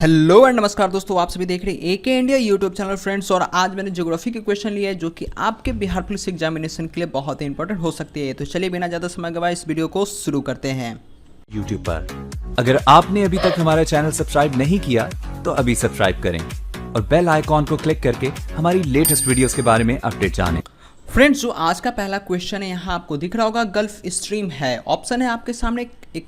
Hello and नमस्कार दोस्तों, आप सभी देख रहे हैं एके इंडिया यूट्यूब चैनल फ्रेंड्स। और आज मैंने ज्योग्राफी के क्वेश्चन लिए है जो कि आपके बिहार पुलिस एग्जामिनेशन के लिए बहुत ही इंपॉर्टेंट हो सकती है। तो चलिए बिना ज़्यादा समय गवाए इस वीडियो को शुरू करते हैं। यूट्यूब पर अगर आपने अभी तक हमारा चैनल सब्सक्राइब नहीं किया तो अभी सब्सक्राइब करें और बेल आइकॉन को क्लिक करके हमारी लेटेस्ट वीडियोस के बारे में अपडेट जानें। फ्रेंड्स, जो आज का पहला क्वेश्चन है यहाँ आपको दिख रहा होगा, गल्फ स्ट्रीम है। ऑप्शन है आपके सामने, एक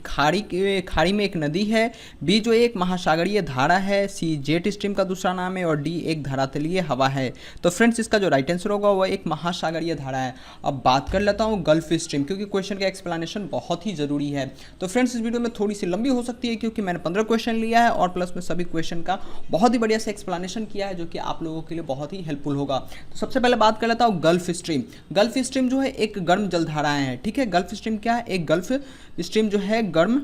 खाड़ी में एक नदी है, बी जो एक महासागरीय धारा है, सी जेट स्ट्रीम का दूसरा नाम है और डी एक धरातलीय हवा है। तो फ्रेंड्स, इसका जो राइट आंसर होगा वो एक महासागरीय धारा है। अब बात कर लेता हूँ गल्फ स्ट्रीम, क्योंकि क्वेश्चन का एक्सप्लेनेशन बहुत ही ज़रूरी है। तो फ्रेंड्स, इस वीडियो में थोड़ी सी लंबी हो सकती है क्योंकि मैंने 15 क्वेश्चन लिया है और प्लस में सभी क्वेश्चन का बहुत ही बढ़िया से एक्सप्लेनेशन किया है जो कि आप लोगों के लिए बहुत ही हेल्पफुल होगा। तो सबसे पहले बात कर लेता हूँ गल्फ स्ट्रीम। गल्फ स्ट्रीम जो है एक गर्म जलधाराएं हैं, ठीक है। गल्फ स्ट्रीम क्या है? एक गल्फ स्ट्रीम जो है गर्म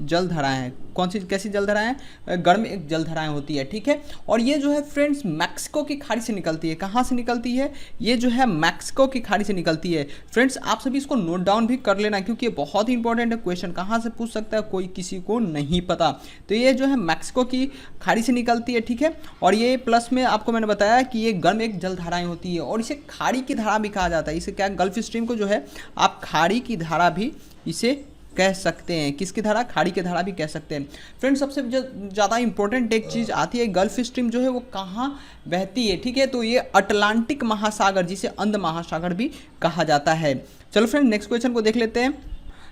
जलधाराएं हैं। कौन सी कैसी जलधाराएं? गर्म एक जलधाराएं होती है, ठीक है। और ये जो है फ्रेंड्स मैक्सिको की खाड़ी से निकलती है। कहाँ से निकलती है? ये जो है मैक्सिको की खाड़ी से निकलती है। फ्रेंड्स, आप सभी इसको नोट डाउन भी कर लेना क्योंकि ये बहुत ही इंपॉर्टेंट है। क्वेश्चन कहाँ से पूछ सकता है कोई किसी को नहीं पता। तो ये जो है मैक्सिको की खाड़ी से निकलती है, ठीक है। और ये प्लस में आपको मैंने बताया कि ये गर्म एक जलधाराएं होती है और इसे खाड़ी की धारा भी कहा जाता है। इसे क्या, गल्फ स्ट्रीम को जो है आप खाड़ी की धारा भी इसे कह सकते हैं। किसकी धारा? खाड़ी की धारा भी कह सकते हैं। फ्रेंड्स, सबसे ज़्यादा इंपॉर्टेंट एक चीज़ आती है, गल्फ स्ट्रीम जो है वो कहाँ बहती है, ठीक है। तो ये अटलांटिक महासागर, जिसे अंध महासागर भी कहा जाता है। चलो फ्रेंड, नेक्स्ट क्वेश्चन को देख लेते हैं।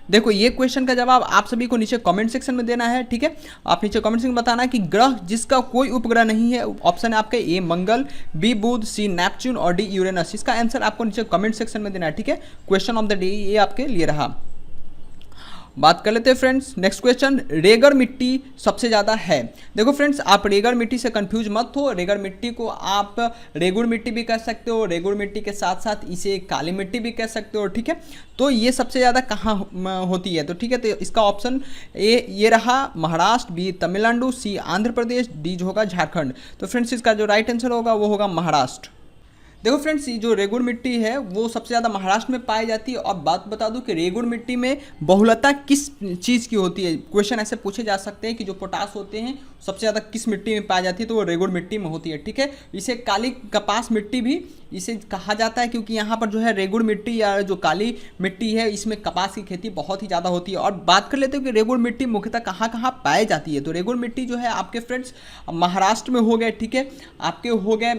देखो, ये क्वेश्चन का जवाब आप सभी को नीचे कमेंट सेक्शन में देना है, ठीक है। आप नीचे कमेंट सेक्शन में बताना है कि ग्रह जिसका कोई उपग्रह नहीं है। ऑप्शन है आपके ए मंगल, बी बुध, सी नेपच्यून और डी यूरेनस। इसका आंसर आपको नीचे कमेंट सेक्शन में देना है, ठीक है। क्वेश्चन ऑफ द डे ये आपके लिए रहा। बात कर लेते हैं फ्रेंड्स, नेक्स्ट क्वेश्चन, रेगर मिट्टी सबसे ज़्यादा है। देखो फ्रेंड्स, आप रेगर मिट्टी से कंफ्यूज मत हो। रेगर मिट्टी को आप रेगुड़ मिट्टी भी कह सकते हो, रेगुड़ मिट्टी के साथ साथ इसे काली मिट्टी भी कह सकते हो, ठीक है। तो ये सबसे ज़्यादा कहाँ होती है? तो ठीक है, तो इसका ऑप्शन ए ये रहा महाराष्ट्र, बी तमिलनाडु, सी आंध्र प्रदेश, डी जो होगा झारखंड। तो फ्रेंड्स, इसका जो राइट आंसर होगा वो होगा महाराष्ट्र। देखो फ्रेंड्स, ये जो रेगुड़ मिट्टी है वो सबसे ज़्यादा महाराष्ट्र में पाई जाती है। और बात बता दूं कि रेगुड़ मिट्टी में बहुलता किस चीज़ की होती है। क्वेश्चन ऐसे पूछे जा सकते हैं कि जो पोटास होते हैं सबसे ज़्यादा किस मिट्टी में पाई जाती है, तो वो रेगुड़ मिट्टी में होती है, ठीक है। इसे काली कपास मिट्टी भी इसे कहा जाता है क्योंकि यहाँ पर जो है रेगुड़ मिट्टी या जो काली मिट्टी है इसमें कपास की खेती बहुत ही ज़्यादा होती है। और बात कर लेते हैं कि रेगुड़ मिट्टी मुख्यतः कहाँ कहाँ पाई जाती है। तो रेगुड़ मिट्टी जो है आपके फ्रेंड्स महाराष्ट्र में हो गए, ठीक है। आपके हो गए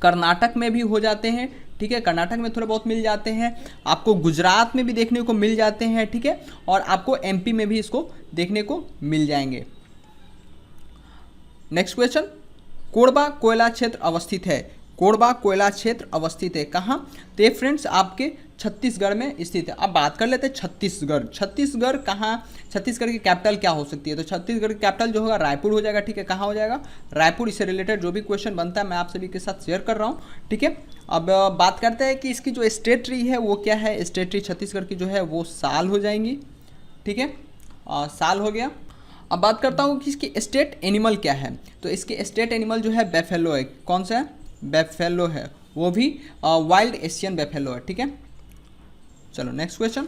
कर्नाटक में भी हो जाते हैं, ठीक है। कर्नाटक में थोड़े बहुत मिल जाते हैं, आपको गुजरात में भी देखने को मिल जाते हैं, ठीक है। और आपको एमपी में भी इसको देखने को मिल जाएंगे। नेक्स्ट क्वेश्चन, कोरबा कोयला क्षेत्र अवस्थित है। कोरबा कोयला क्षेत्र अवस्थित है कहाँ? तो फ्रेंड्स आपके छत्तीसगढ़ में स्थित है। अब बात कर लेते हैं छत्तीसगढ़। छत्तीसगढ़ कहाँ? छत्तीसगढ़ की कैपिटल क्या हो सकती है? तो छत्तीसगढ़ की कैपिटल जो होगा रायपुर हो जाएगा, ठीक है। कहाँ हो जाएगा? रायपुर। इससे रिलेटेड जो भी क्वेश्चन बनता है मैं आप सभी के साथ शेयर कर रहा हूँ, ठीक है। अब बात करते हैं कि इसकी जो स्टेट ट्री है वो क्या है। स्टेट ट्री छत्तीसगढ़ की जो है वो साल हो जाएंगी, ठीक है। साल हो गया। अब बात करता हूँ कि इसकी स्टेट एनिमल क्या है। तो इसके स्टेट एनिमल जो है बेफेलो है। कौन सा है? बेफेलो है, वो भी वाइल्ड एशियन बेफेलो है, ठीक है। चलो नेक्स्ट क्वेश्चन,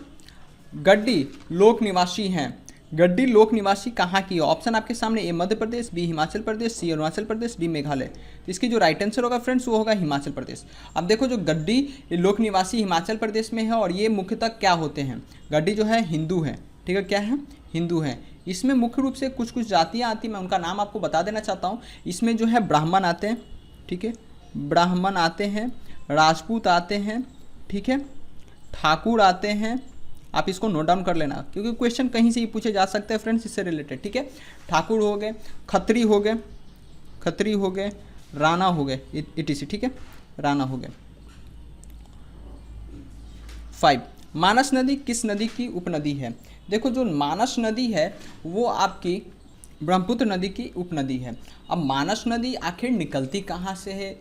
गड्डी लोक निवासी हैं। गड्डी लोक निवासी कहाँ की है? ऑप्शन आपके सामने, ए मध्य प्रदेश, बी हिमाचल प्रदेश, सी अरुणाचल प्रदेश, डी मेघालय। तो इसकी जो राइट आंसर होगा फ्रेंड्स वो होगा हिमाचल प्रदेश। अब देखो, जो गड्डी लोक निवासी हिमाचल प्रदेश में है और ये मुख्यतः क्या होते हैं? गड्डी जो है हिंदू है, ठीक है। क्या है? हिंदू है। इसमें मुख्य रूप से कुछ कुछ जातियाँ आती हैं, मैं उनका नाम आपको बता देना चाहता हूँ। इसमें जो है ब्राह्मण आते हैं, ठीक है। ब्राह्मण आते हैं, राजपूत आते हैं, ठीक है, ठाकुर आते हैं। आप इसको नोट डाउन कर लेना क्योंकि क्वेश्चन कहीं से ही पूछे जा सकते हैं फ्रेंड्स इससे रिलेटेड, ठीक है। ठाकुर हो गए, खत्री हो गए, खत्री हो गए, राणा हो गए, इटीसी, ठीक है। राणा हो गए। 5, मानस नदी किस नदी की उपनदी है? देखो, जो मानस नदी है वो आपकी ब्रह्मपुत्र नदी की उपनदी है। अब मानस नदी आखिर निकलती कहाँ से है,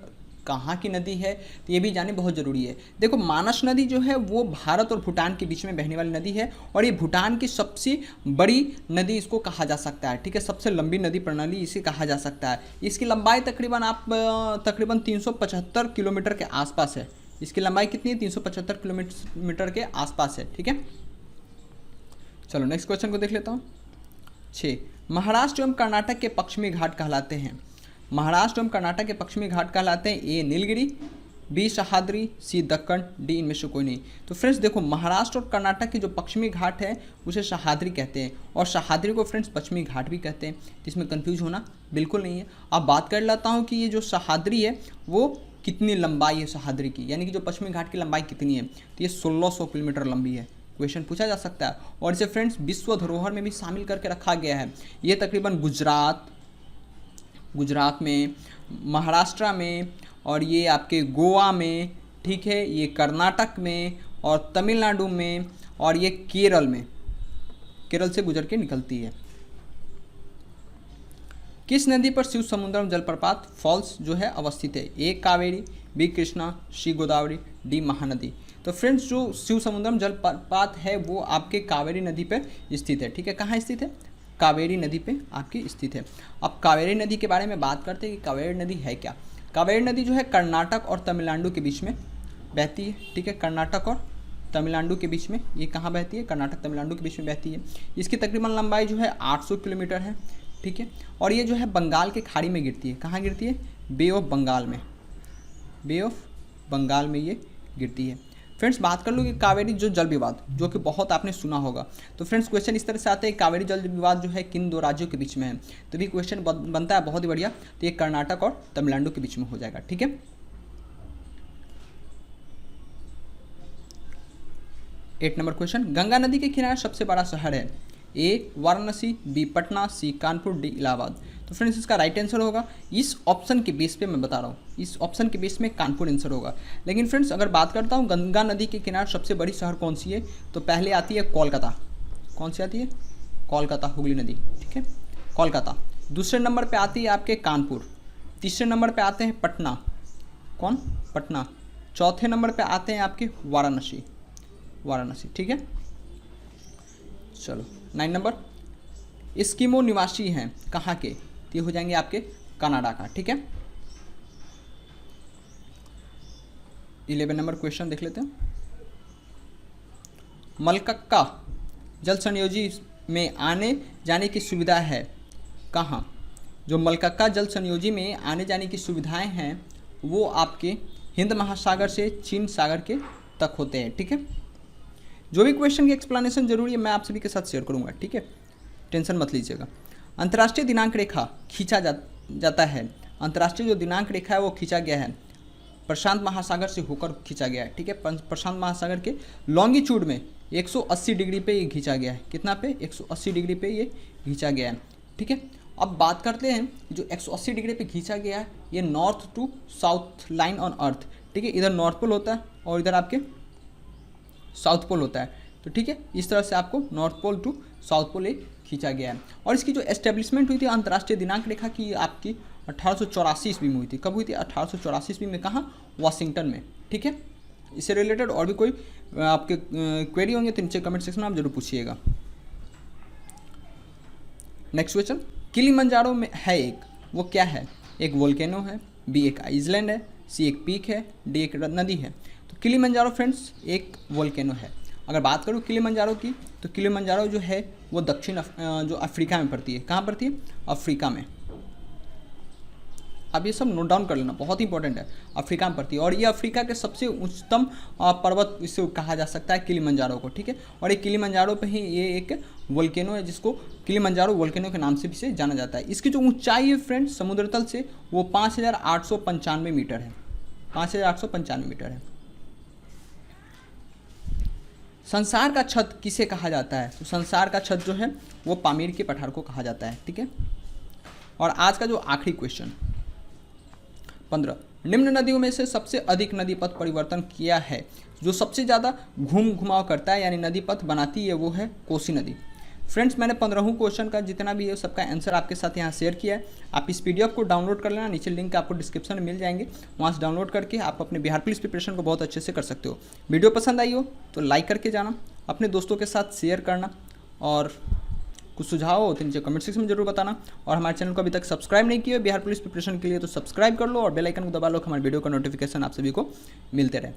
कहाँ की नदी है, तो ये भी जानना बहुत ज़रूरी है। देखो, मानस नदी जो है वो भारत और भूटान के बीच में बहने वाली नदी है और ये भूटान की सबसे बड़ी नदी इसको कहा जा सकता है, ठीक है। सबसे लंबी नदी प्रणाली इसे कहा जा सकता है। इसकी लंबाई तकरीबन 375 किलोमीटर के आसपास है। इसकी लंबाई कितनी है? 375 किलोमीटर के आसपास है, ठीक है। चलो नेक्स्ट क्वेश्चन को देख लेता हूँ। 6, महाराष्ट्र एवं कर्नाटक के पश्चिमी घाट कहलाते हैं। महाराष्ट्र एवं कर्नाटक के पश्चिमी घाट कहलाते हैं। ए नीलगिरी, बी सह्याद्री, सी दक्कन, डी इनमें से कोई नहीं। तो फ्रेंड्स देखो, महाराष्ट्र और कर्नाटक के जो पश्चिमी घाट है उसे सह्याद्री कहते हैं, और सह्याद्री को फ्रेंड्स पश्चिमी घाट भी कहते हैं। तो इसमें कंफ्यूज होना बिल्कुल नहीं है। अब बात कर लेता हूँ कि ये जो सह्याद्री है वो कितनी लंबाई है सह्याद्री की, यानी कि जो पश्चिमी घाट की लंबाई कितनी है। तो ये 1600 किलोमीटर लंबी है। क्वेश्चन पूछा जा सकता है, और इसे फ्रेंड्स विश्व धरोहर में भी शामिल करके रखा गया है। ये तकरीबन गुजरात में, महाराष्ट्र में, और ये आपके गोवा में, ठीक है, ये कर्नाटक में और तमिलनाडु में, और ये केरल में, केरल से गुजर के निकलती है। किस नदी पर शिव समुद्रम जलप्रपात फॉल्स जो है अवस्थित है। ए कावेरी, बी कृष्णा, सी गोदावरी, डी महानदी। तो फ्रेंड्स जो शिव समुद्रम जलप्रपात है वो आपके कावेरी नदी पर स्थित है। ठीक है, कहाँ स्थित है? कावेरी नदी पे आपकी स्थित है। अब कावेरी नदी के बारे में बात करते हैं कि कावेरी नदी है क्या। कावेरी नदी जो है कर्नाटक और तमिलनाडु के बीच में बहती है। ठीक है, कर्नाटक और तमिलनाडु के बीच में ये कहाँ बहती है? कर्नाटक तमिलनाडु के बीच में बहती है। इसकी तकरीबन लंबाई जो है 800 किलोमीटर है। ठीक है, और ये जो है बंगाल के खाड़ी में गिरती है। कहाँ गिरती है? बे ऑफ बंगाल में, बे ऑफ बंगाल में ये गिरती है। फ्रेंड्स बात कर लो कि कावेरी जो जल विवाद, जो कि बहुत आपने सुना होगा। तो फ्रेंड्स क्वेश्चन इस तरह से आते हैं, कावेरी जल विवाद जो है किन दो राज्यों के बीच में है। तो भी क्वेश्चन बनता है बहुत ही बढ़िया। तो ये कर्नाटक और तमिलनाडु के बीच में हो जाएगा। ठीक है, 8 नंबर क्वेश्चन, गंगा नदी के किनारे सबसे बड़ा शहर है। ए वाराणसी, बी पटना, सी कानपुर, डी इलाहाबाद। तो फ्रेंड्स इसका राइट आंसर होगा, इस ऑप्शन के बेस पे मैं बता रहा हूँ, इस ऑप्शन के बेस में कानपुर आंसर होगा। लेकिन फ्रेंड्स अगर बात करता हूँ गंगा नदी के किनारे सबसे बड़ी शहर कौन सी है, तो पहले आती है कोलकाता। कौन सी आती है? कोलकाता, हुगली नदी। ठीक है, कोलकाता। दूसरे नंबर पर आती है आपके कानपुर। तीसरे नंबर पर आते हैं पटना। कौन? पटना। चौथे नंबर पर आते हैं आपके वाराणसी, वाराणसी। ठीक है, चलो 9 नंबर, एस्किमो निवासी हैं कहाँ के? ये हो जाएंगे आपके कनाडा का। ठीक है, 11 नंबर क्वेश्चन देख लेते हैं। मलकक्का जल संयोजी में आने जाने की सुविधा है कहाँ? जो मलकक्का जल संयोजी में आने जाने की सुविधाएं हैं वो आपके हिंद महासागर से चीन सागर के तक होते हैं। ठीक है, जो भी क्वेश्चन की एक्सप्लेनेशन जरूरी है मैं आप सभी के साथ शेयर करूंगा। ठीक है, टेंशन मत लीजिएगा। अंतर्राष्ट्रीय दिनांक रेखा खींचा जाता है। अंतर्राष्ट्रीय जो दिनांक रेखा है वो खींचा गया है प्रशांत महासागर से होकर खींचा गया है। ठीक है, प्रशांत महासागर के लॉन्गिट्यूड में 180 डिग्री पे ये खींचा गया है। कितना पे? 180 डिग्री पे ये खींचा गया है। ठीक है, अब बात करते हैं जो 180 डिग्री पे खींचा गया है ये north to south line on earth. ठीक है, इधर नॉर्थ पोल होता है और इधर आपके साउथ पोल होता है। तो ठीक है, इस तरह से आपको north pole to south pole एक खींचा गया है। और इसकी जो एस्टेब्लिशमेंट हुई थी अंतर्राष्ट्रीय दिनांक रेखा की आपकी 1884 ईस्वी में हुई थी। कब हुई थी? 1884 ईस्वी में। कहाँ? वाशिंगटन में। ठीक है, इससे रिलेटेड और भी कोई आपके क्वेरी होंगे तो नीचे कमेंट सेक्शन में आप जरूर पूछिएगा। नेक्स्ट क्वेश्चन, किलिमंजारो में है एक, वो क्या है? एक वोल्केनो है, बी एक आइसलैंड है, सी एक पीक है, डी एक नदी है। तो किलिमंजारो फ्रेंड्स एक वोल्केनो है। अगर बात करूँ किलिमंजारो की तो किलिमंजारो जो है वो दक्षिण जो अफ्रीका में पड़ती है। कहाँ पड़ती है? अफ्रीका में। अब ये सब नोट डाउन कर लेना, बहुत ही इंपॉर्टेंट है। अफ्रीका में पड़ती है और ये अफ्रीका के सबसे उच्चतम पर्वत इसे कहा जा सकता है किलिमंजारो को। ठीक है, और ये किलिमंजारो पे ही ये एक वोल्केनो है जिसको किलिमंजारो वोल्केनो के नाम से भी से जाना जाता है। इसकी जो ऊंचाई है फ्रेंड्स समुद्र तल से वो 5895 मीटर है। 5895 मीटर है। संसार का छत किसे कहा जाता है? तो संसार का छत जो है वो पामीर के पठार को कहा जाता है। ठीक है, और आज का जो आखिरी क्वेश्चन 15, निम्न नदियों में से सबसे अधिक नदी पथ परिवर्तन किया है। जो सबसे ज़्यादा घुमाव करता है यानी नदी पथ बनाती है वो है कोसी नदी। फ्रेंड्स मैंने 15 क्वेश्चन का जितना भी है सबका आंसर आपके साथ यहाँ शेयर किया है। आप इस पीडीएफ को डाउनलोड कर लेना, नीचे लिंक आपको डिस्क्रिप्शन में मिल जाएंगे, वहाँ से डाउनलोड करके आप अपने बिहार पुलिस प्रिपरेशन को बहुत अच्छे से कर सकते हो। वीडियो पसंद आई हो तो लाइक करके जाना, अपने दोस्तों के साथ शेयर करना, और कुछ सुझाव हो तो नीचे कमेंट सेक्शन में जरूर बताना। और हमारे चैनल को अभी तक सब्सक्राइब नहीं किया बिहार पुलिस प्रिपरेशन के लिए तो सब्सक्राइब कर लो और बेल आइकन को दबा लो, हमारे वीडियो का नोटिफिकेशन आप सभी को मिलते रहे।